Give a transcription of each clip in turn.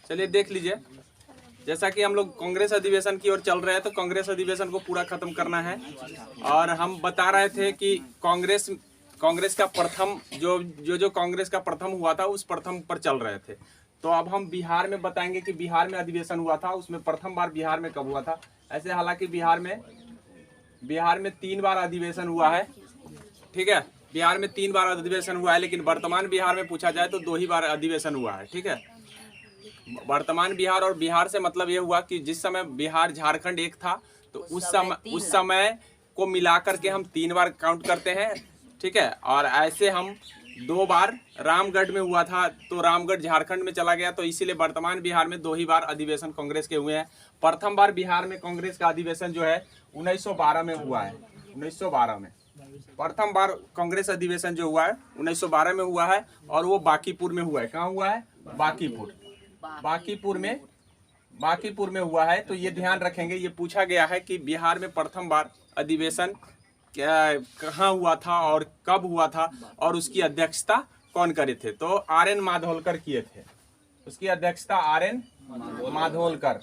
चलिए देख लीजिए, जैसा कि हम लोग कांग्रेस अधिवेशन की ओर चल रहे हैं, तो कांग्रेस अधिवेशन को पूरा खत्म करना है। और हम बता रहे थे कि कांग्रेस का प्रथम जो कांग्रेस का प्रथम हुआ था, उस प्रथम पर चल रहे थे। तो अब हम बिहार में बताएंगे कि बिहार में अधिवेशन हुआ था, उसमें प्रथम बार बिहार में कब हुआ था। ऐसे हालांकि बिहार में 3 बार अधिवेशन हुआ है, ठीक है। बिहार में 3 बार अधिवेशन हुआ है, लेकिन वर्तमान बिहार में पूछा जाए तो 2 ही बार अधिवेशन हुआ है, ठीक है। वर्तमान बिहार, और बिहार से मतलब ये हुआ कि जिस समय बिहार झारखंड एक था, तो उस समय को मिलाकर के हम 3 बार काउंट करते हैं, ठीक है। और ऐसे हम 2 बार रामगढ़ में हुआ था, तो रामगढ़ झारखंड में चला गया, तो इसीलिए वर्तमान बिहार में 2 ही बार अधिवेशन कांग्रेस के हुए हैं। प्रथम बार बिहार में कांग्रेस का अधिवेशन जो है 1912 में हुआ है। 1912 में प्रथम बार कांग्रेस अधिवेशन जो हुआ है 1912 में हुआ है, और वो बांकीपुर में हुआ है। कहाँ हुआ है? बांकीपुर में हुआ है। तो ये ध्यान रखेंगे, ये पूछा गया है कि बिहार में प्रथम बार अधिवेशन कहाँ हुआ था और कब हुआ था, और उसकी अध्यक्षता कौन करे थे। तो आर.एन. माधोलकर किए थे, उसकी अध्यक्षता आर.एन. माधोलकर।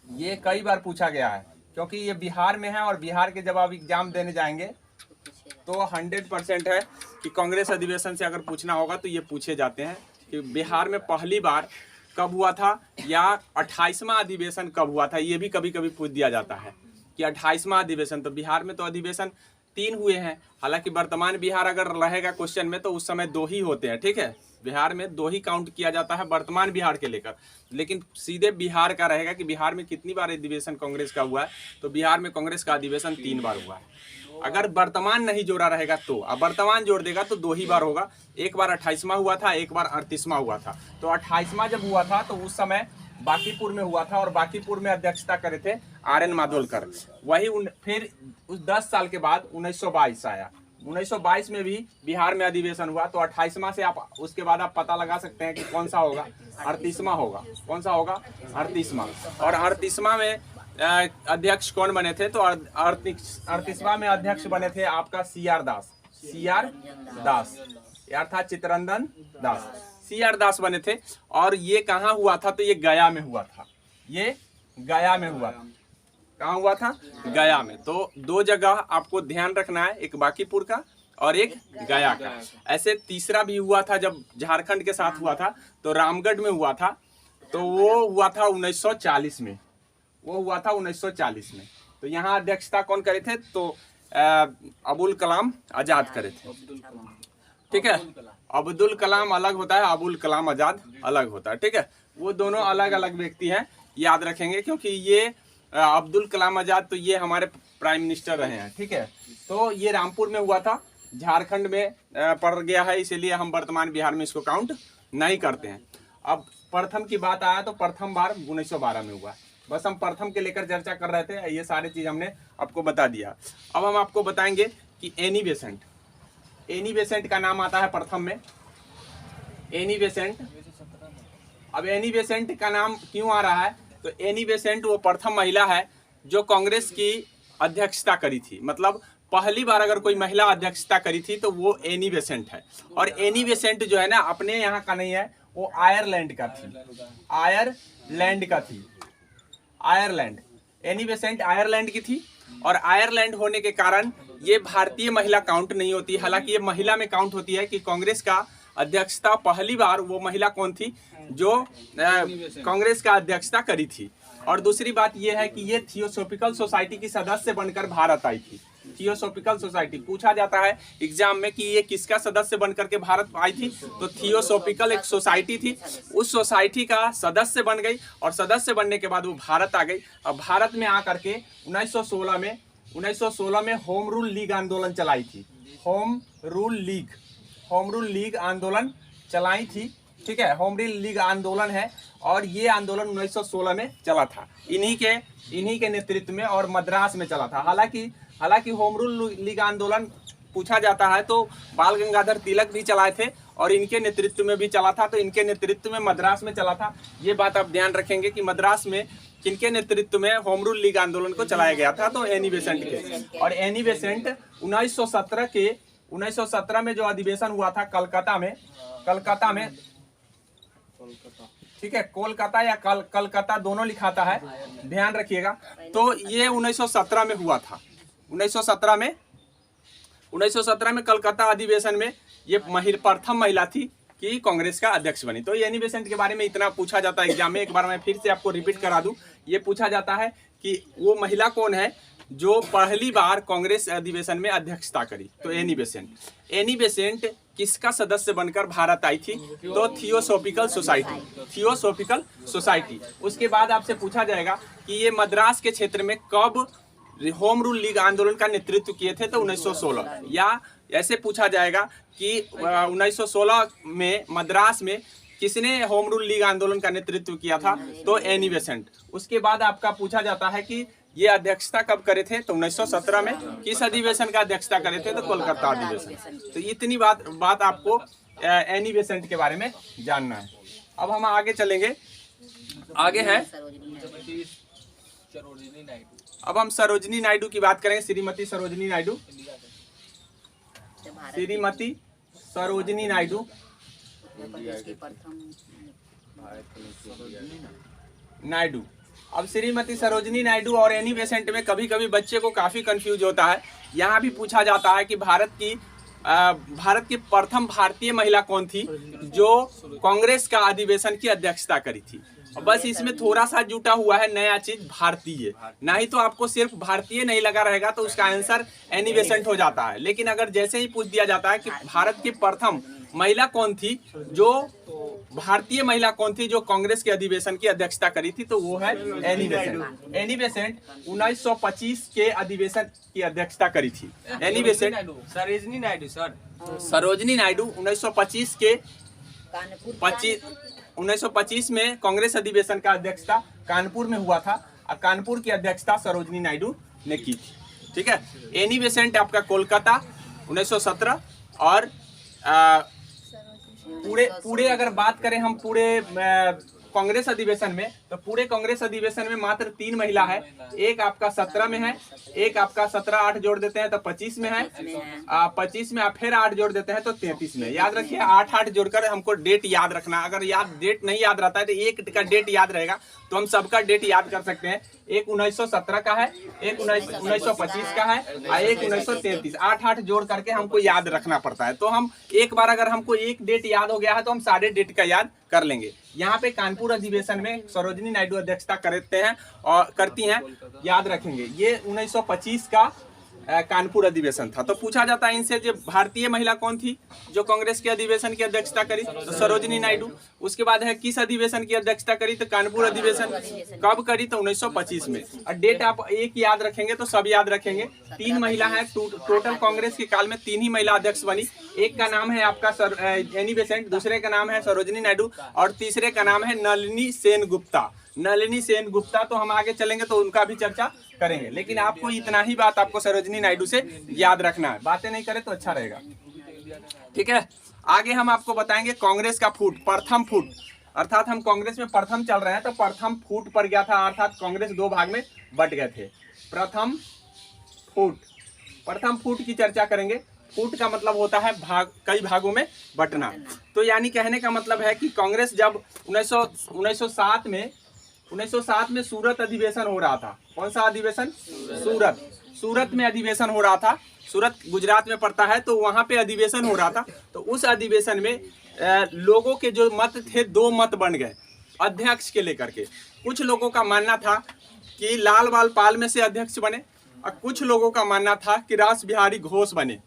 ये कई बार पूछा गया है, क्योंकि ये बिहार में है, और बिहार के जब आप एग्जाम देने जाएंगे तो 100% है कि कांग्रेस अधिवेशन से अगर पूछना होगा तो ये पूछे जाते हैं कि बिहार में पहली बार कब हुआ था, या 28वां अधिवेशन कब हुआ था। ये भी कभी कभी पूछ दिया जाता है कि 28वां अधिवेशन। तो बिहार में तो अधिवेशन 3 हुए हैं, हालांकि वर्तमान बिहार अगर रहेगा क्वेश्चन में तो उस समय 2 ही होते हैं, ठीक है। बिहार में 2 ही काउंट किया जाता है वर्तमान बिहार के लेकर, लेकिन सीधे बिहार का रहेगा कि बिहार में कितनी बार अधिवेशन कांग्रेस का हुआ है। तो बिहार में कांग्रेस का अधिवेशन 3 बार हुआ है। अगर वर्तमान नहीं जोड़ा रहेगा तो, अब वर्तमान जोड़ देगा तो 2 ही बार होगा। एक बार 28वां हुआ था, एक बार 38वां हुआ था। तो 28वां जब हुआ था तो उस समय बांकीपुर में हुआ था, और बांकीपुर में अध्यक्षता करे थे आर.एन. माधोलकर। वही फिर उस 10 साल के बाद 1922 आया। 1922 में भी बिहार में अधिवेशन हुआ। तो 28वां से आप उसके बाद आप पता लगा सकते हैं कि कौन सा होगा, 38वां होगा। कौन सा होगा? 38वां। और 38वां में अध्यक्ष कौन बने थे? तो 38वां में अध्यक्ष बने थे आपका सी.आर. दास, अर्थात चित्तरंजन दास। सी.आर. दास बने थे। और ये कहाँ हुआ था? तो ये गया में हुआ था। ये गया में हुआ था। कहाँ हुआ था? गया में। तो 2 जगह आपको ध्यान रखना है, एक बांकीपुर का और एक गया का। ऐसे तीसरा भी हुआ था जब झारखंड के साथ हुआ था, तो रामगढ़ में हुआ था। तो वो हुआ था 1940 में। वो हुआ था 1940 में। तो यहाँ अध्यक्षता कौन करे थे? तो अबुल कलाम आजाद करे थे, ठीक है। अब्दुल कलाम अलग होता है, अबुल कलाम आजाद अलग होता है, ठीक है। वो दोनों अलग अलग व्यक्ति हैं, याद रखेंगे, क्योंकि ये अब्दुल कलाम आजाद तो ये हमारे प्राइम मिनिस्टर रहे हैं, ठीक है। तो ये रामपुर में हुआ था, झारखंड में पड़ गया है, इसीलिए हम वर्तमान बिहार में इसको काउंट नहीं करते हैं। अब प्रथम की बात आया तो प्रथम बार 1912 में हुआ। बस हम प्रथम के लेकर चर्चा कर रहे थे, ये सारी चीज हमने आपको बता दिया। अब हम आपको बताएंगे कि एनी बेसेंट का नाम आता है प्रथम में। Annie Besant. अब एनी बेसेंट का नाम क्यों आ रहा है? तो एनी बेसेंट वो प्रथम महिला है जो कांग्रेस की अध्यक्षता करी थी। मतलब पहली बार अगर कोई महिला अध्यक्षता करी थी तो वो एनी बेसेंट है। और एनी बेसेंट जो है ना, अपने यहाँ का नहीं है, वो आयरलैंड का थी। आयरलैंड। एनी बेसेंट आयरलैंड की थी, और आयरलैंड होने के कारण ये भारतीय महिला काउंट नहीं होती। हालांकि ये महिला में काउंट होती है कि कांग्रेस का अध्यक्षता पहली बार वो महिला कौन थी जो कांग्रेस का अध्यक्षता करी थी। और दूसरी बात ये है कि ये थियोसॉफिकल सोसाइटी की सदस्य बनकर भारत आई थी। थियोसॉफिकल सोसाइटी पूछा जाता है एग्जाम में कि ये किसका सदस्य बनकर के भारत आई थी। तो थियोसॉफिकल एक सोसाइटी थी, उस सोसाइटी का सदस्य बन गई, और सदस्य बनने के बाद वो भारत आ गई। अब भारत में आकर के 1916 में होम रूल लीग आंदोलन चलाई थी। होम रूल लीग आंदोलन चलाई थी, ठीक है। होम रूल लीग आंदोलन है, और ये आंदोलन 1916 में चला था, इन्हीं के नेतृत्व में, और मद्रास में चला था। हालांकि होम रूल लीग आंदोलन पूछा जाता है तो बाल गंगाधर तिलक भी चलाए थे, और इनके नेतृत्व में भी चला था। तो इनके नेतृत्व में मद्रास में चला था। ये बात आप ध्यान रखेंगे कि मद्रास में किनके नेतृत्व में होम रूल लीग आंदोलन को चलाया गया था? तो एनी बेसेंट के। और एनी बेसेंट 1917 में जो अधिवेशन हुआ था कलकत्ता में ठीक है, कोलकाता या कलकत्ता दोनों लिखाता है, ध्यान रखिएगा। तो ये 1917 में हुआ था। 1917 में कलकत्ता अधिवेशन में ये प्रथम महिला थी कि कांग्रेस का अध्यक्ष बनी। तो एनी बेसेंट के बारे में इतना पूछा जाता है एग्जाम में, एक बार मैं फिर से आपको रिपीट करा दूं। ये पूछा जाता है कि वो महिला कौन है जो पहली बार कांग्रेस अधिवेशन में अध्यक्षता करी। तो एनी बेसेंट किसका सदस्य बनकर भारत आई थी? तो थियोसॉफिकल सोसाइटी। उसके बाद आपसे पूछा जाएगा कि ये मद्रास के क्षेत्र में कब होम रूल लीग आंदोलन का नेतृत्व किए थे? तो 1916। या ऐसे पूछा जाएगा कि 1916 में मद्रास में किसने होम रूल लीग आंदोलन का नेतृत्व किया था? तो एनी बेसेंट। उसके बाद आपका पूछा जाता है कि ये अध्यक्षता कब करे थे? तो 1917 में। किस अधिवेशन का अध्यक्षता करे थे? तो कोलकाता अधिवेशन। तो इतनी बात आपको एनी बेसेंट के बारे में जानना है। अब हम आगे चलेंगे। आगे है, अब हम सरोजिनी नायडू की बात करेंगे। श्रीमती सरोजिनी नायडू। अब श्रीमती सरोजिनी नायडू और एनी बेसेंट में कभी कभी बच्चे को काफी कंफ्यूज होता है। यहाँ भी पूछा जाता है कि भारत की प्रथम भारतीय महिला कौन थी जो कांग्रेस का अधिवेशन की अध्यक्षता करी थी। बस इसमें थोड़ा सा जुटा हुआ है नया चीज, भारतीय। नहीं तो आपको सिर्फ भारतीय नहीं लगा रहेगा तो उसका आंसर एनी बेसेंट हो जाता है। लेकिन अगर जैसे ही पूछ दिया जाता है कि भारत की प्रथम महिला कौन थी, जो भारतीय महिला कौन थी जो कांग्रेस के अधिवेशन की अध्यक्षता करी थी, तो वो है एनी बेसेंट। एनी बेसेंट 1925 के अधिवेशन की अध्यक्षता करी थी। एनी बेसेंट सरोजिनी नायडू 1925 में कांग्रेस अधिवेशन का अध्यक्षता कानपुर में हुआ था और कानपुर की अध्यक्षता सरोजिनी नायडू ने की थी। ठीक है, एनी बेसेंट आपका कोलकाता 1917 और पूरे अगर बात करें हम पूरे कांग्रेस अधिवेशन में, तो पूरे कांग्रेस अधिवेशन में मात्र 3 महिला है। एक आपका 17 में है, एक आपका 17 8 जोड़ देते हैं तो 25 में है, 25 में आप फिर 8 जोड़ देते हैं तो 33 में। याद रखिए 8 जोड़कर हमको डेट याद रखना। अगर डेट नहीं याद रहता है तो एक का डेट याद रहेगा तो हम सबका डेट याद कर सकते हैं। एक 1917 का है, एक 1925 का है और एक 1933। 8 जोड़ करके हमको याद रखना पड़ता है। तो हम एक बार अगर हमको एक डेट याद हो गया है तो हम सारे डेट का याद कर लेंगे। यहाँ पे कानपुर अधिवेशन में सरोजिनी नायडू अध्यक्षता करते हैं और करती हैं, याद रखेंगे। ये 1925 का कानपुर अधिवेशन था। तो पूछा जाता है इनसे जो भारतीय महिला कौन थी जो कांग्रेस के अधिवेशन की अध्यक्षता करी? तो सरोजिनी नायडू। उसके बाद है किस अधिवेशन की अध्यक्षता करी? तो कानपुर अधिवेशन। कब करी? तो 1925 में। और डेट आप एक याद रखेंगे तो सब याद रखेंगे। 3 महिला है टोटल कांग्रेस के काल में 3 ही महिला अध्यक्ष बनी। एक का नाम है आपका एनी बेसेंट, दूसरे का नाम है सरोजिनी नायडू और तीसरे का नाम है नलिनी सेन गुप्ता। तो हम आगे चलेंगे तो उनका भी चर्चा करेंगे, लेकिन आपको इतना ही बात आपको सरोजिनी नायडू से याद रखना है। बातें नहीं करें तो अच्छा रहेगा। ठीक है, आगे हम आपको बताएंगे कांग्रेस का प्रथम फूट, अर्थात हम कांग्रेस में प्रथम चल रहे हैं तो प्रथम फूट पड़ गया था, अर्थात कांग्रेस 2 भाग में बट गए थे। प्रथम फूट की चर्चा करेंगे। फूट का मतलब होता है कई भागों में बंटना। तो यानी कहने का मतलब है कि कांग्रेस जब 1907 में सूरत अधिवेशन हो रहा था। कौन सा अधिवेशन? सूरत में अधिवेशन हो रहा था। सूरत गुजरात में पड़ता है, तो वहां पे अधिवेशन हो रहा था। तो उस अधिवेशन में लोगों के जो मत थे 2 मत बन गए अध्यक्ष के लेकर के। कुछ लोगों का मानना था कि लाल बाल पाल में से अध्यक्ष बने और कुछ लोगों का मानना था कि रास बिहारी घोष बने।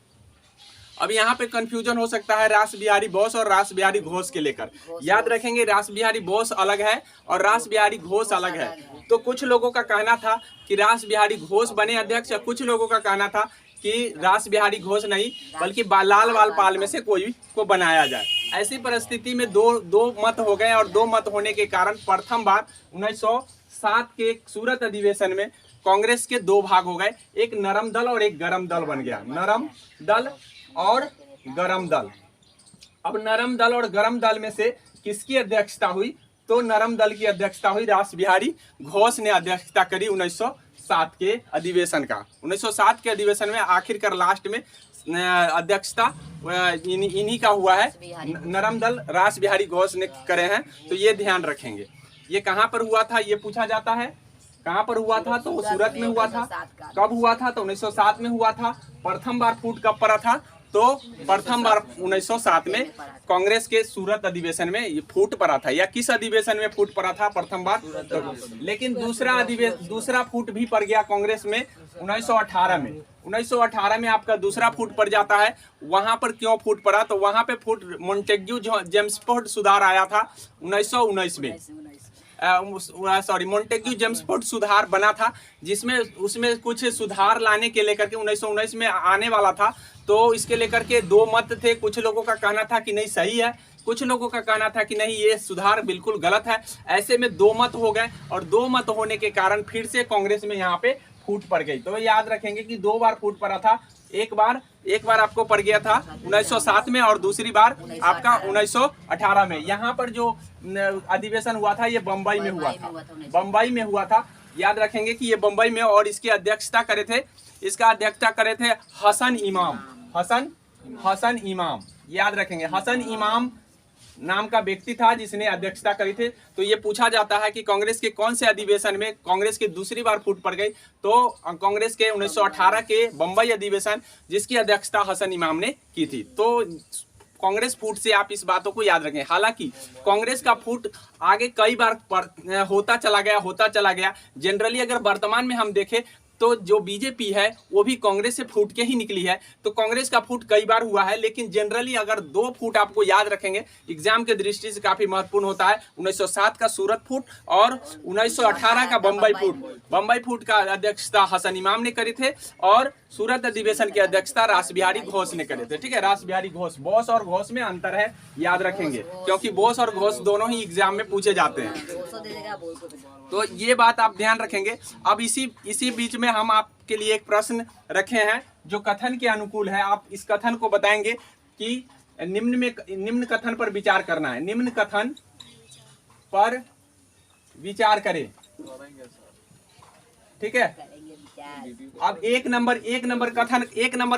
अब यहाँ पे कंफ्यूजन हो सकता है रास बिहारी बोस और रास बिहारी घोष के लेकर। याद रखेंगे रास बिहारी बोस अलग है और रास बिहारी घोष अलग है। तो कुछ लोगों का कहना था कि रास बिहारी घोष बने अध्यक्ष, कुछ लोगों का कहना था कि रास बिहारी घोष नहीं बल्कि लाल बाल पाल में से कोई को बनाया जाए। ऐसी परिस्थिति में दो मत हो गए और 2 मत होने के कारण प्रथम बार 1907 के सूरत अधिवेशन में कांग्रेस के 2 भाग हो गए। एक नरम दल और एक गरम दल बन गया। नरम दल और गरम दल। अब नरम दल और गरम दल में से किसकी अध्यक्षता हुई? तो नरम दल की अध्यक्षता हुई रास बिहारी घोष ने अध्यक्षता करी 1907 के अधिवेशन का। 1907 के अधिवेशन में आखिरकार लास्ट में अध्यक्षता इन्हीं का हुआ है, नरम दल रास बिहारी घोष ने करे हैं। तो ये ध्यान रखेंगे। ये कहाँ पर हुआ था ये पूछा जाता है, कहाँ पर हुआ था तो सूरत में हुआ था। कब हुआ था तो 1907 में हुआ था। प्रथम बार फूट कब पड़ा था तो प्रथम बार 1907 में कांग्रेस के सूरत अधिवेशन में ये फूट पड़ा था। या किस अधिवेशन में फूट पड़ा था प्रथम बार तो, लेकिन दूसरा फूट भी पड़ गया कांग्रेस में 1918 में। 1918 में आपका दूसरा फूट पड़ जाता है। वहां पर क्यों फूट पड़ा तो वहां पे फूट मॉन्टेग्यू जेम्सफोर्ड सुधार आया था 1919 में। मॉन्टेग्यू जेम्सफोर्ड सुधार बना था, जिसमें उसमें कुछ सुधार लाने के लेकर के 1919 में आने वाला था। तो इसके लेकर के दो मत थे। कुछ लोगों का कहना था कि नहीं सही है, कुछ लोगों का कहना था कि नहीं ये सुधार बिल्कुल गलत है। ऐसे में दो मत हो गए और दो मत होने के कारण फिर से कांग्रेस में यहाँ पे फूट पड़ गई। तो याद रखेंगे कि दो बार फूट पड़ा था। एक बार आपको पड़ गया था 1907 में और दूसरी बार आपका 1918 में। यहाँ पर जो अधिवेशन हुआ था ये बम्बई में हुआ था, बम्बई में हुआ था। याद रखेंगे कि ये बम्बई में, और इसकी अध्यक्षता करे थे हसन इमाम। याद रखेंगे हसन इमाम नाम का व्यक्ति था जिसने अध्यक्षता करी थी। तो ये पूछा जाता है कि कांग्रेस के कौन से अधिवेशन में कांग्रेस की दूसरी बार फूट पड़ गई तो कांग्रेस के 1918 के बम्बई अधिवेशन, जिसकी अध्यक्षता हसन इमाम ने की थी। तो कांग्रेस फूट से आप इस बातों को याद रखें। हालांकि कांग्रेस का फूट आगे कई बार होता चला गया। जनरली अगर वर्तमान में हम देखें तो जो बीजेपी है वो भी कांग्रेस से फूट के ही निकली है। तो कांग्रेस का फूट कई बार हुआ है, लेकिन जनरली अगर दो फूट आपको याद रखेंगे एग्जाम के दृष्टि से काफी महत्वपूर्ण होता है। 1907 का सूरत फूट और 1918 का बम्बई फूट। बम्बई फूट का अध्यक्षता हसन इमाम ने करे थे और सूरत अधिवेशन की अध्यक्षता रास बिहारी घोष ने करे थे। ठीक है, रास बिहारी घोष। बोस और घोष में अंतर है, याद रखेंगे, क्योंकि बोस और घोष दोनों ही एग्जाम में पूछे जाते हैं। तो ये बात आप ध्यान रखेंगे। अब इसी बीच में हम आपके लिए एक प्रश्न रखे हैं जो कथन के अनुकूल है। आप इस कथन को बताएंगे कि निम्न कथन पर विचार करना है। निम्न कथन पर विचार करें। ठीक है, अब एक नंबर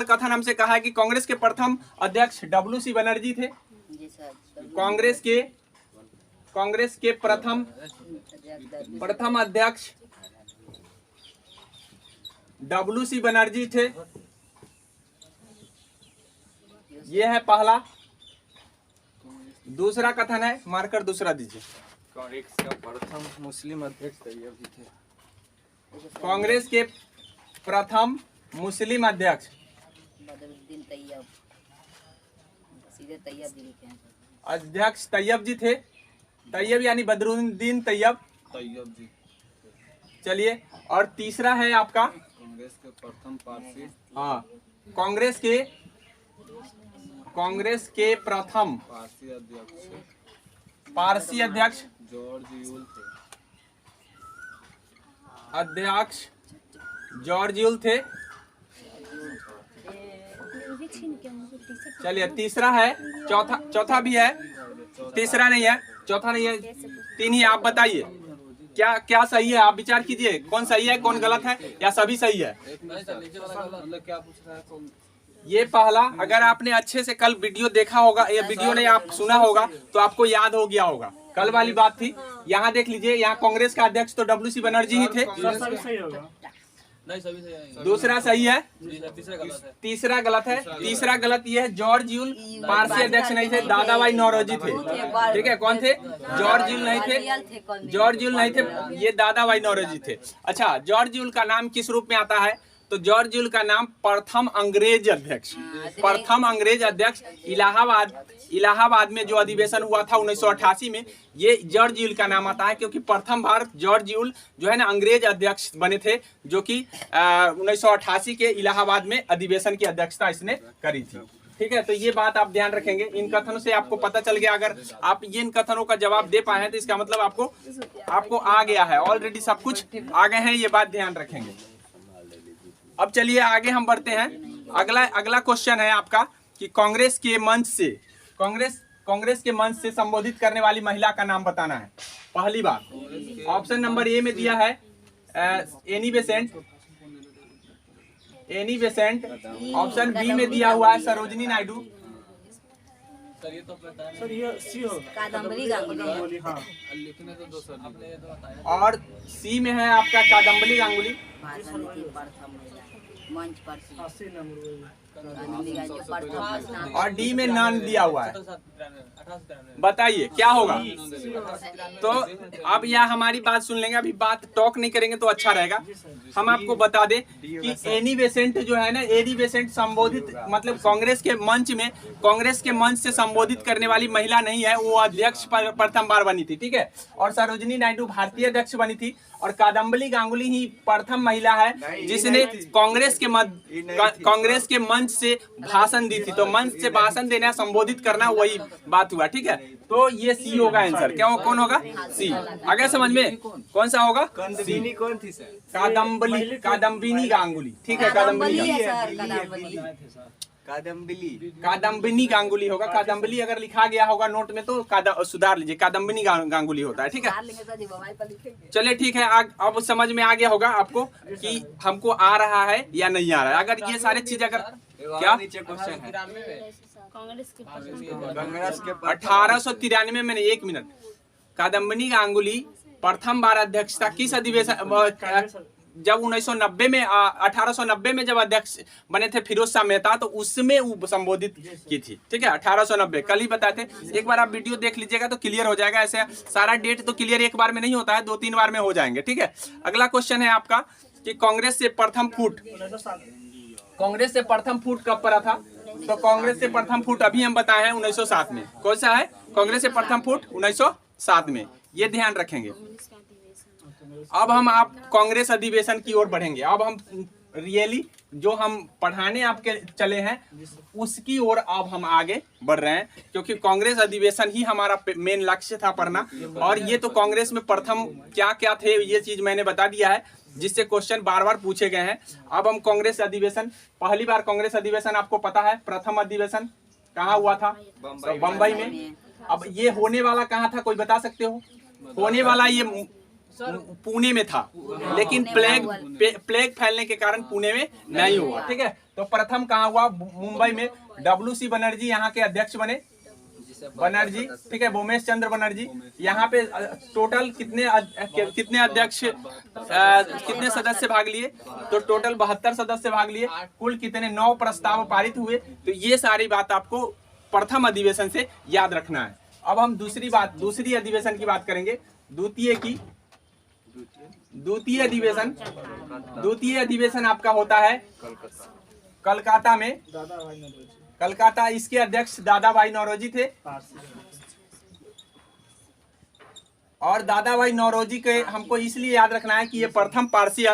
कथन हमसे कहा है कि कांग्रेस के प्रथम अध्यक्ष WC बनर्जी थे। कांग्रेस के प्रथम अध्यक्ष WC बनर्जी थे। ये है पहला। दूसरा कथन है, मार्कर दूसरा दीजिए। कांग्रेस का प्रथम मुस्लिम अध्यक्ष तैयब जी थे। कांग्रेस के प्रथम मुस्लिम अध्यक्ष तैयब जी थे। तैयब यानी बदरुद्दीन तैयब जी। चलिए, और तीसरा है आपका कांग्रेस के प्रथम पारसी। हाँ, कांग्रेस के प्रथम पारसी अध्यक्ष जॉर्ज यूल थे। चलिए, तीसरा है, चौथा भी है, तीसरा नहीं है, चौथा नहीं है, तीन ही। आप बताइए क्या सही है, आप विचार कीजिए कौन सही है कौन गलत है, या सभी सही है। ये पहला, अगर आपने अच्छे से कल वीडियो देखा होगा, ये वीडियो नहीं आप सुना होगा तो आपको याद हो गया होगा। कल वाली बात थी। यहाँ देख लीजिए, यहाँ कांग्रेस का अध्यक्ष तो WC बनर्जी ही थे। दूसरा सही है, तीसरा गलत है। तीसरा गलत ये है, जॉर्ज यूल पारसी अध्यक्ष नहीं थे, दादा भाई नौरोजी थे। ठीक है, कौन थे? जॉर्ज यूल नहीं थे, ये दादा भाई नौरोजी थे। अच्छा, जॉर्ज यूल का नाम किस रूप में आता है तो जॉर्ज यूल का नाम प्रथम अंग्रेज अध्यक्ष इलाहाबाद में जो अधिवेशन हुआ था 1988 में, ये जॉर्ज यूल का नाम आता है, क्योंकि प्रथम बार जॉर्ज यूल जो है ना अंग्रेज अध्यक्ष बने थे, जो कि 1988 के इलाहाबाद में अधिवेशन की अध्यक्षता इसने करी थी। ठीक है, तो ये बात आप ध्यान रखेंगे। इन कथनों से आपको पता चल गया। अगर आप ये इन कथनों का जवाब दे पाए हैं तो इसका मतलब आपको आ गया है, ऑलरेडी सब कुछ आ गए हैं, ये बात ध्यान रखेंगे। अब चलिए आगे हम बढ़ते हैं। अगला क्वेश्चन है आपका कि कांग्रेस के मंच से संबोधित करने वाली महिला का नाम बताना है। पहली बार ऑप्शन नंबर ए में दिया है Annie Besant, Annie Besant. Option B में दिया हुआ है सरोजिनी नायडू। सर ये सी हो कादम्बरी गांगुली। हाँ और सी में है आपका कादम्बरी गांगुली। भाषण दी थी प्रथम महिला मंच पर से। 80 नंबर कादम्बरी गांगुली प्रथम और डी में नॉन दिया हुआ है। बताइए क्या होगा। तो अब यह हमारी बात सुन लेंगे, अभी बात टॉक नहीं करेंगे तो अच्छा रहेगा। हम आपको बता दें कि एनी बेसेंट जो है ना, एनी बेसेंट संबोधित मतलब कांग्रेस के मंच से संबोधित करने वाली महिला नहीं है, वो अध्यक्ष प्रथम बार बनी थी, ठीक है। और सरोजिनी नायडू भारतीय अध्यक्ष बनी थी और कादम्बरी गांगुली ही प्रथम महिला है जिसने कांग्रेस के मंच से भाषण दी थी। तो मंच से भाषण देना, संबोधित करना, वही बात हुआ, ठीक है। तो ये सी होगा आंसर। क्या कौन होगा? सी। आगे समझ में कौन सा होगा? कादम्बिनी कौन थी सर? कादम्बिनी गांगुली, ठीक है। कादम्बरी है सर, कादम्बरी। कादम्बिनी गांगुली होगा। कादम्बरी अगर लिखा गया होगा नोट में तो सुधार लीजिए, कादम्बिनी गांगुली होता है, ठीक है। चलिए ठीक है, अब समझ में आ गया होगा आपको कि हमको आ रहा है या नहीं आ रहा है। अगर ये सारे चीज अगर क्या नीचे क्वेश्चन है कांग्रेस के कांग्रेस के 1893 में, 1 मिनट, कादम्बिनी गांगुली प्रथम बार अध्यक्षता किस अधिवेशन, जब 1990 में 1890 में जब अध्यक्ष बने थे फिरोज शाह मेहता, तो उसमें वो संबोधित की थी, ठीक है। 1890 कल ही बताए थे। एक बार आप वीडियो देख लीजिएगा तो क्लियर हो जाएगा। ऐसे सारा डेट तो क्लियर एक बार में नहीं होता है, 2-3 बार में हो जाएंगे, ठीक है। अगला क्वेश्चन है आपका कि कांग्रेस से प्रथम फूट कब पड़ा था? तो कांग्रेस से प्रथम फूट अभी हम बताए हैं 1907 में। कौन सा है? कांग्रेस से प्रथम फूट 1907 में, ये ध्यान रखेंगे। अब हम आप कांग्रेस अधिवेशन की ओर बढ़ेंगे। अब हम रियली जो हम पढ़ाने आपके चले हैं उसकी ओर अब हम आगे बढ़ रहे हैं, क्योंकि कांग्रेस अधिवेशन ही हमारा मेन लक्ष्य था पढ़ना। और ये तो कांग्रेस में प्रथम क्या क्या थे ये चीज मैंने बता दिया है, जिससे क्वेश्चन बार बार पूछे गए हैं। अब हम कांग्रेस अधिवेशन, पहली बार कांग्रेस अधिवेशन आपको पता है, प्रथम अधिवेशन कहाँ हुआ था? बम्बई में। अब ये होने वाला कहाँ था, कोई बता सकते हो? होने वाला ये पुणे में था, लेकिन प्लेग फैलने के कारण पुणे में नहीं हुआ, ठीक है। तो प्रथम कहाँ हुआ? मुंबई में। WC बनर्जी यहाँ के अध्यक्ष बने, बनर्जी, ठीक है, भूमेश चंद्र बनर्जी। यहाँ पे टोटल कितने अध्यक्ष कितने सदस्य भाग लिए? तो टोटल 72 सदस्य भाग लिए। कुल कितने 9 प्रस्ताव पारित हुए। तो ये सारी बात आपको प्रथम अधिवेशन से याद रखना है। अब हम दूसरी अधिवेशन की बात करेंगे, द्वितीय अधिवेशन आपका होता है कलकत्ता में। कलकत्ता, इसके अध्यक्ष दादा भाई नौरोजी थे। और दादा भाई नौरोजी के हमको इसलिए याद रखना है कि ये प्रथम पारसी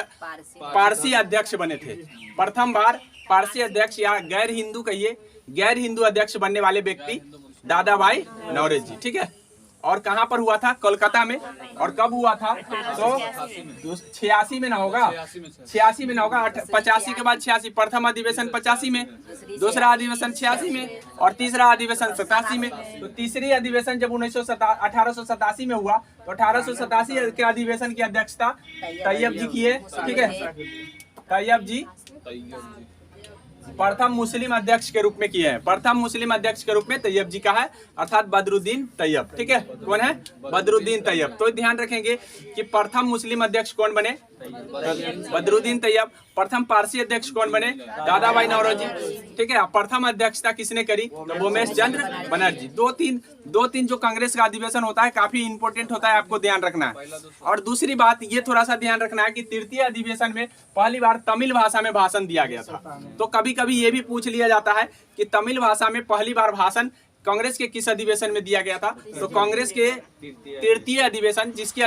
अध्यक्ष बने थे। प्रथम बार पारसी अध्यक्ष या गैर हिंदू कहिए, गैर हिंदू अध्यक्ष बनने वाले व्यक्ति दादा भाई नौरोजी, ठीक है। और कहाँ पर हुआ था? कोलकाता में। और कब हुआ था? तो 86 में ना होगा, 86 में ना होगा, 85 के बाद 86। प्रथम अधिवेशन 85 में, दूसरा अधिवेशन 86 में और तीसरा अधिवेशन 87 में। तो तीसरी अधिवेशन जब 1887 में हुआ तो 1887 के अधिवेशन की अध्यक्षता तैयब जी की है, ठीक है। तैयब जी प्रथम मुस्लिम अध्यक्ष के रूप में किए हैं। प्रथम मुस्लिम अध्यक्ष के रूप में तैयब जी का है, अर्थात बदरुद्दीन तैयब, ठीक है। कौन है? बदरुद्दीन तैयब। तो ध्यान रखेंगे कि प्रथम मुस्लिम अध्यक्ष कौन बने? बदरुद्दीन तैयब। प्रथम पारसी अध्यक्ष कौन बने? दादा भाई नौरोजी, ठीक है। प्रथम अध्यक्षता किसने करी? तो भूमेश चंद्र बनर्जी। दो तीन जो कांग्रेस का अधिवेशन होता है काफी इंपोर्टेंट होता है, आपको ध्यान रखना है। और दूसरी बात ये थोड़ा सा ध्यान रखना है कि तृतीय अधिवेशन में पहली बार तमिल भाषा में भाषण दिया गया था। तो कभी कभी ये भी पूछ लिया जाता है कि तमिल भाषा में पहली बार भाषण कांग्रेस के किस अधिवेशन में दिया गया था? तो कांग्रेस के तृतीय अधिवेशन जिसकी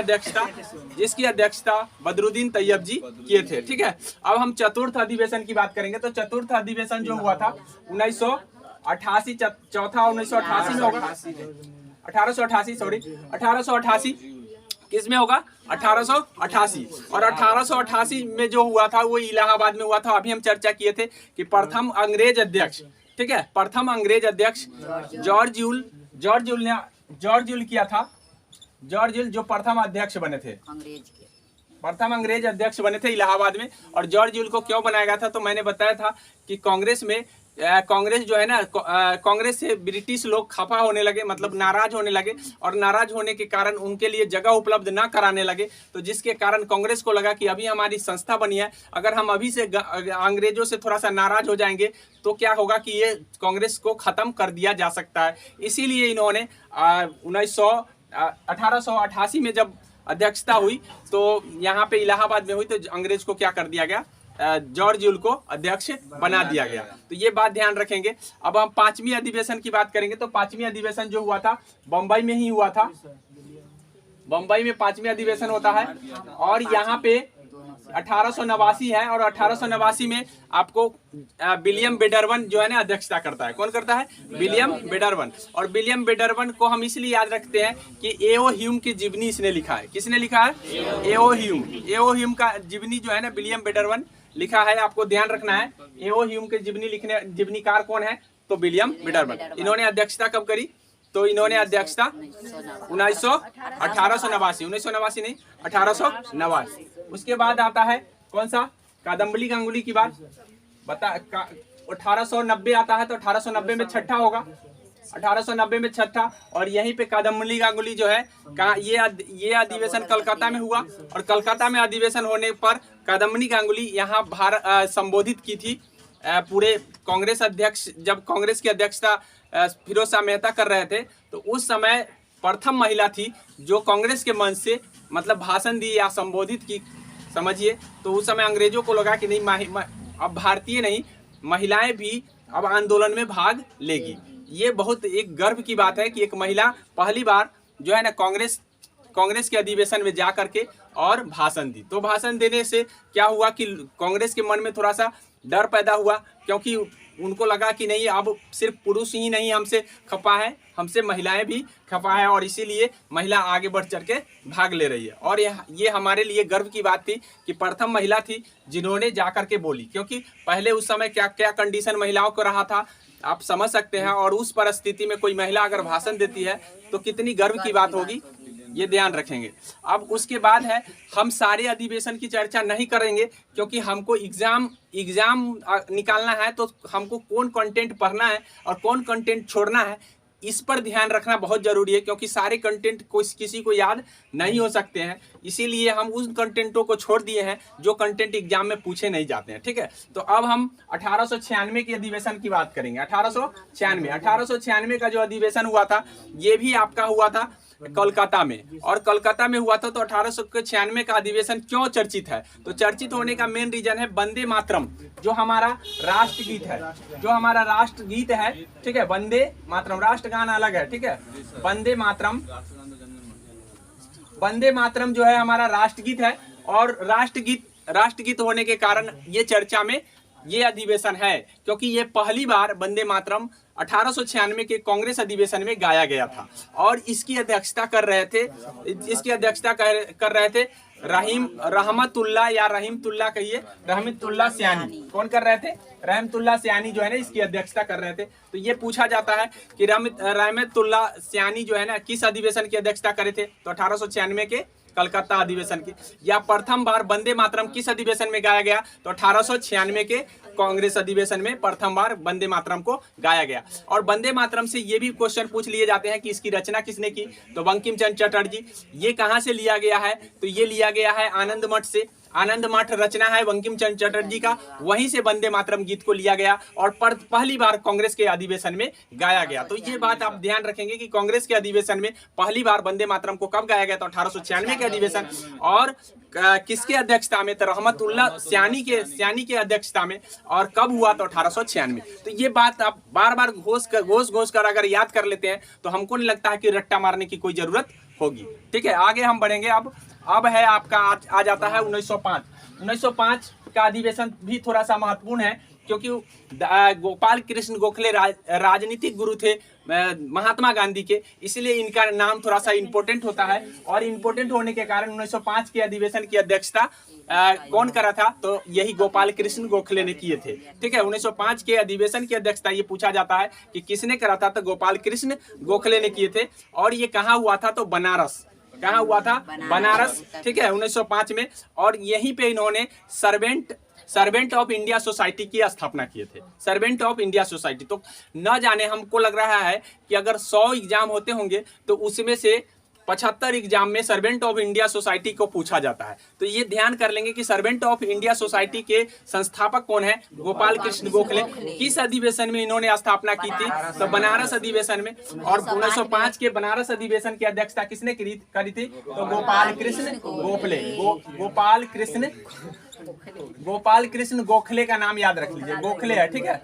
अध्यक्षता बदरुद्दीन तैयब जी किए थे, ठीक है। अब हम चतुर्थ अधिवेशन की बात करेंगे। तो चतुर्थ अधिवेशन जो हुआ था 1988, चौथा 1988 में होगा, 1888 किस में होगा? 1888। और 1888 में जो हुआ था वो इलाहाबाद में हुआ था। अभी हम चर्चा किए थे कि प्रथम अंग्रेज अध्यक्ष, ठीक है, प्रथम अंग्रेज अध्यक्ष जॉर्ज यूल किया था। जॉर्ज यूल जो प्रथम अध्यक्ष बने थे प्रथम अंग्रेज अध्यक्ष बने थे इलाहाबाद में। और जॉर्ज यूल को क्यों बनाया गया था, तो मैंने बताया था कि कांग्रेस जो है ना, कांग्रेस से ब्रिटिश लोग खफा होने लगे, मतलब नाराज होने लगे, और नाराज होने के कारण उनके लिए जगह उपलब्ध ना कराने लगे। तो जिसके कारण कांग्रेस को लगा कि अभी हमारी संस्था बनी है, अगर हम अभी से अंग्रेजों से थोड़ा सा नाराज हो जाएंगे तो क्या होगा कि ये कांग्रेस को खत्म कर दिया जा सकता है। इसीलिए इन्होंने 1888 में जब अध्यक्षता हुई तो यहाँ पे इलाहाबाद में हुई, तो अंग्रेज को क्या कर दिया गया, जॉर्ज यूल को अध्यक्ष बना दिया गया। तो ये बात ध्यान रखेंगे। अब हम 5वीं अधिवेशन की बात करेंगे। तो 5वीं अधिवेशन जो हुआ था बम्बई में ही हुआ था। बम्बई में 5वीं अधिवेशन होता है और यहाँ पे 1889 है, और 1889 में आपको विलियम बेडरवन जो है ना अध्यक्षता करता है। कौन करता है? विलियम बेडरवन। और विलियम बेडरवन को हम इसलिए याद रखते हैं कि एओ ह्यूम की जीवनी इसने लिखा है। किसने लिखा है? एओ ह्यूम। एओ ह्यूम का जीवनी जो है ना विलियम बेडरवन लिखा है। आपको ध्यान रखना है एओ ह्यूम के जीवनीकार कौन है, तो विलियम बेडरवन। इन्होंने अध्यक्षता कब करी, तो इन्होंने अध्यक्षता 1889 नहीं 1889। उसके बाद आता है कौन सा, कादम्बली गांगुली की बात बता 1890 आता है, तो 1890 में छठा होगा, 1890 में छठा। और यहीं पे कादम्बली गांगुली जो है ये अधिवेशन कलकत्ता में हुआ, और कलकत्ता में अधिवेशन होने पर कादम्बली गांगुली यहाँ संबोधित की थी पूरे कांग्रेस अध्यक्ष। जब कांग्रेस की अध्यक्षता फिरोज शाह मेहता कर रहे थे, तो उस समय प्रथम महिला थी जो कांग्रेस के मंच से मतलब भाषण दी या संबोधित की, समझिए। तो उस समय अंग्रेजों को लगा कि नहीं, अब भारतीय नहीं, महिलाएं भी अब आंदोलन में भाग लेगी। ये बहुत एक गर्व की बात है कि एक महिला पहली बार जो है ना कांग्रेस के अधिवेशन में जा करके और भाषण दी। तो भाषण देने से क्या हुआ कि कांग्रेस के मन में थोड़ा सा डर पैदा हुआ, क्योंकि उनको लगा कि नहीं, अब सिर्फ पुरुष ही नहीं हमसे खफा है, हमसे महिलाएं भी खफा है, और इसीलिए महिला आगे बढ़ चढ़ के भाग ले रही है। और ये हमारे लिए गर्व की बात थी कि प्रथम महिला थी जिन्होंने जाकर के बोली, क्योंकि पहले उस समय क्या क्या कंडीशन महिलाओं को रहा था आप समझ सकते हैं। और उस परिस्थिति में कोई महिला अगर भाषण देती है तो कितनी गर्व की बात होगी, ये ध्यान रखेंगे। अब उसके बाद है, हम सारे अधिवेशन की चर्चा नहीं करेंगे, क्योंकि हमको एग्जाम निकालना है, तो हमको कौन कंटेंट पढ़ना है और कौन कंटेंट छोड़ना है, इस पर ध्यान रखना बहुत जरूरी है, क्योंकि सारे कंटेंट किसी को याद नहीं हो सकते हैं। इसीलिए हम उन कंटेंटों को छोड़ दिए हैं जो कंटेंट एग्जाम में पूछे नहीं जाते हैं, ठीक है। तो अब हम 1896 के अधिवेशन की बात करेंगे। 1896 का जो अधिवेशन हुआ था, ये भी आपका हुआ था कोलकाता में, और कोलकाता में हुआ था। तो 1896 का अधिवेशन क्यों चर्चित है, तो चर्चित होने का मेन रीजन है वंदे मातरम, जो हमारा राष्ट्रगीत है, ठीक है। वंदे मातरम, राष्ट्रगान अलग है, ठीक है। वंदे मातरम जो है हमारा राष्ट्रगीत है, और राष्ट्रगीत होने के कारण ये चर्चा में ये अधिवेशन है, क्योंकि ये पहली बार वंदे मातरम 1896 के कांग्रेस अधिवेशन में गाया गया था। और इसकी अध्यक्षता कर रहे थे रहमतुल्लाह सयानी। कौन कर रहे थे? रहमतुल्लाह सयानी जो है ना इसकी अध्यक्षता कर रहे थे। तो ये पूछा जाता है कि रहमतुल्लाह सयानी जो है ना किस अधिवेशन की अध्यक्षता करे थे, तो 1896 के कलकत्ता अधिवेशन की। या प्रथम बार वंदे मातरम किस अधिवेशन में गाया गया, तो 1896 के कांग्रेस अधिवेशन में प्रथम बार वंदे मातरम को गाया गया। और वंदे मातरम से ये भी क्वेश्चन पूछ लिए जाते हैं कि इसकी रचना किसने की, तो बंकिम चंद्र चटर्जी। ये कहाँ से लिया गया है, तो ये लिया गया है आनंद मठ से। आनंद मठ रचना है बंकिम चंद्र चटर्जी का, वहीं से वंदे मातरम गीत को लिया गया और पहली बार कांग्रेस के अधिवेशन में गाया गया। तो ये बात आप ध्यान रखेंगे कि कांग्रेस के अधिवेशन में पहली बार वंदे मातरम को कब गाया गया, तो 1896 के अधिवेशन। और किसके अध्यक्षता में, तो रहमतुल्लाह सयानी के अध्यक्षता में। और कब हुआ, तो 1896। तो ये बात आप बार बार घोष कर अगर याद कर लेते हैं तो हमको नहीं लगता है कि रट्टा मारने की कोई जरूरत होगी, ठीक है। आगे हम बढ़ेंगे। अब है आपका आ जाता है 1905 का अधिवेशन भी थोड़ा सा महत्वपूर्ण है, क्योंकि गोपाल कृष्ण गोखले राजनीतिक गुरु थे महात्मा गांधी के, इसलिए इनका नाम थोड़ा सा इम्पोर्टेंट होता है। और इम्पोर्टेंट होने के कारण 1905 के अधिवेशन की अध्यक्षता कौन करा था, तो यही गोपाल कृष्ण गोखले ने किए थे, ठीक है। 1905 के अधिवेशन की अध्यक्षता ये पूछा जाता है कि किसने करा था, तो गोपाल कृष्ण गोखले ने किए थे। और ये कहाँ हुआ था, तो बनारस। कहाँ हुआ था? बनारस, ठीक है, 1905 में। और यहीं पे इन्होंने सर्वेंट ऑफ इंडिया सोसाइटी की स्थापना किए थे। सर्वेंट ऑफ इंडिया सोसाइटी, तो न जाने हमको लग रहा है कि अगर 100 एग्जाम होते होंगे तो उसमें से 75 एग्जाम में सर्वेंट ऑफ इंडिया सोसाइटी को पूछा जाता है। तो ये ध्यान कर लेंगे कि सर्वेंट ऑफ इंडिया सोसाइटी के संस्थापक कौन है? गोपाल कृष्ण गोखले। किस अधिवेशन में इन्होंने स्थापना की थी? तो बनारस अधिवेशन में। और 1905 के बनारस अधिवेशन की अध्यक्षता किसने करी थी? तो गोपाल कृष्ण गोखले। गोपाल कृष्ण गोखले का नाम याद रख लीजिए, गोखले है, ठीक है,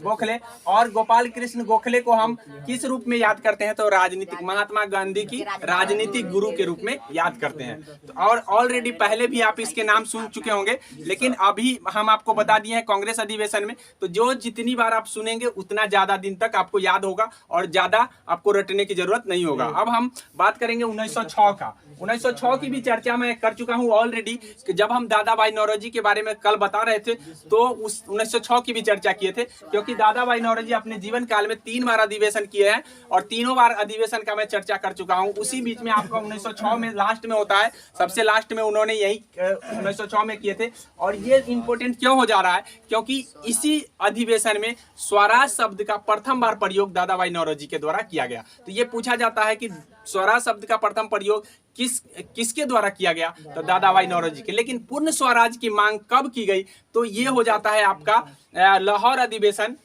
गोखले। और गोपाल कृष्ण गोखले को हम किस रूप में याद करते हैं? तो राजनीतिक, महात्मा गांधी की राजनीतिक गुरु के रूप में याद करते हैं। तो और ऑलरेडी पहले भी आप इसके नाम सुन चुके होंगे, लेकिन अभी हम आपको बता दिए हैं कांग्रेस अधिवेशन में। तो जो जितनी बार आप सुनेंगे उतना ज्यादा दिन तक आपको याद होगा और ज्यादा आपको रटने की जरूरत नहीं होगा। अब हम बात करेंगे 1906 का। 1906 की भी चर्चा मैं कर चुका हूं ऑलरेडी। जब हम दादा भाई नौरोजी के बारे में कल बता रहे थे तो उस 1906 की भी चर्चा किए थे, क्योंकि दादा भाई नौरोजी अपने जीवन काल में 3 बार अधिवेशन किए हैं और तीनों बार अधिवेशन का मैं चर्चा कर चुका हूं। उसी बीच में आपका 1906 में लास्ट में होता है, सबसे लास्ट में उन्होंने यही 1906 में किए थे। और ये इंपॉर्टेंट क्यों हो जा रहा है? क्योंकि इसी अधिवेशन में स्वराज शब्द का प्रथम बार प्रयोग दादा भाई नौरोजी के द्वारा किया गया। तो ये पूछा जाता है कि स्वराज शब्द का प्रथम प्रयोग किसके द्वारा किया गया? तो दादा भाई नौरोजी के। लेकिन पूर्ण स्वराज की मांग कब की गई? तो ये हो जाता है आपका लाहौर अधिवेशन,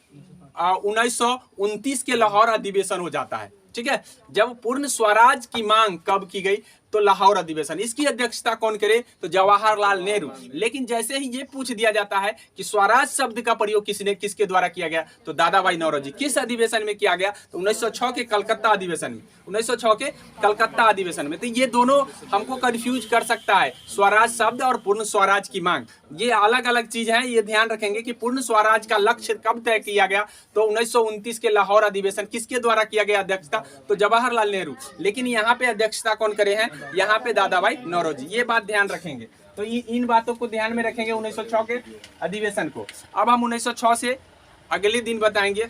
1929 के लाहौर अधिवेशन हो जाता है, ठीक है। जब पूर्ण स्वराज की मांग कब की गई? तो लाहौर अधिवेशन। इसकी अध्यक्षता कौन करे? तो जवाहरलाल नेहरू। लेकिन जैसे ही ये पूछ दिया जाता है कि स्वराज शब्द का प्रयोग किसके द्वारा किया गया? तो दादा भाई नौरोजी। किस अधिवेशन में किया गया? तो 1906 के कलकत्ता अधिवेशन में। 1906 के कलकत्ता अधिवेशन में। तो ये दोनों हमको कंफ्यूज कर सकता है, स्वराज शब्द और पूर्ण स्वराज की मांग, ये अलग अलग चीज है। ये ध्यान रखेंगे कि पूर्ण स्वराज का लक्ष्य कब तय किया गया? तो 1929 के लाहौर अधिवेशन। किसके द्वारा किया गया अध्यक्षता? तो जवाहरलाल नेहरू। लेकिन यहाँ पे अध्यक्षता कौन करे हैं? यहाँ पे दादा भाई नौरोजी। ये बात ध्यान रखेंगे। तो इन बातों को ध्यान में रखेंगे 1906 के अधिवेशन को। अब हम 1906 से अगले दिन बताएंगे